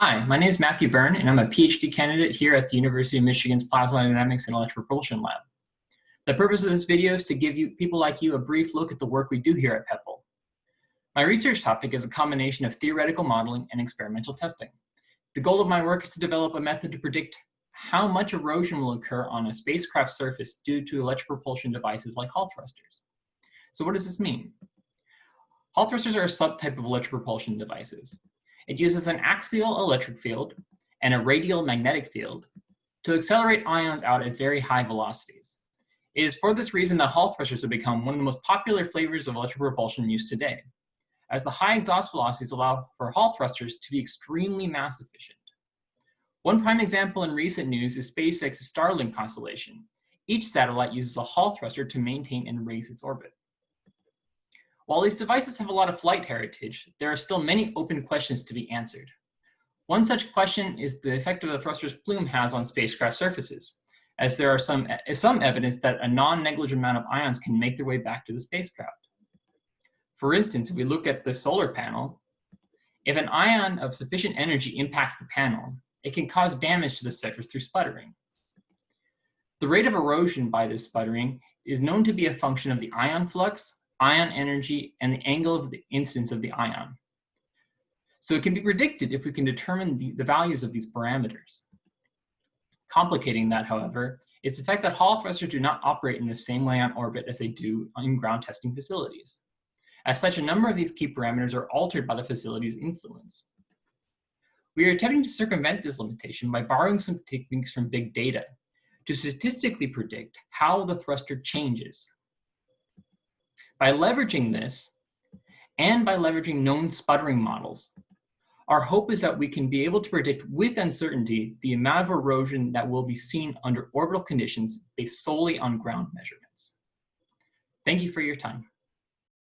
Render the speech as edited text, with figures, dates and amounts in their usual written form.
Hi, my name is Matthew Byrne, and I'm a PhD candidate here at the University of Michigan's Plasmadynamics and Electric Propulsion Lab. The purpose of this video is to give people like you a brief look at the work we do here at pepl. My research topic is a combination of theoretical modeling and experimental testing. The goal of my work is to develop a method to predict how much erosion will occur on a spacecraft surface due to electric propulsion devices like Hall thrusters. So what does this mean? Hall thrusters are a subtype of electric propulsion devices. It uses an axial electric field and a radial magnetic field to accelerate ions out at very high velocities. It is for this reason that Hall thrusters have become one of the most popular flavors of electric propulsion used today, as the high exhaust velocities allow for Hall thrusters to be extremely mass efficient. One prime example in recent news is SpaceX's Starlink constellation. Each satellite uses a Hall thruster to maintain and raise its orbit. While these devices have a lot of flight heritage, there are still many open questions to be answered. One such question is the effect of the thruster's plume has on spacecraft surfaces, as there are some evidence that a non-negligible amount of ions can make their way back to the spacecraft. For instance, if we look at the solar panel, if an ion of sufficient energy impacts the panel, it can cause damage to the surface through sputtering. The rate of erosion by this sputtering is known to be a function of the ion flux, ion energy, and the angle of the incidence of the ion. So it can be predicted if we can determine the values of these parameters. Complicating that, however, is the fact that Hall thrusters do not operate in the same way on orbit as they do in ground testing facilities. As such, a number of these key parameters are altered by the facility's influence. We are attempting to circumvent this limitation by borrowing some techniques from big data to statistically predict how the thruster changes. By leveraging this, and by leveraging known sputtering models, our hope is that we can be able to predict with uncertainty the amount of erosion that will be seen under orbital conditions based solely on ground measurements. Thank you for your time.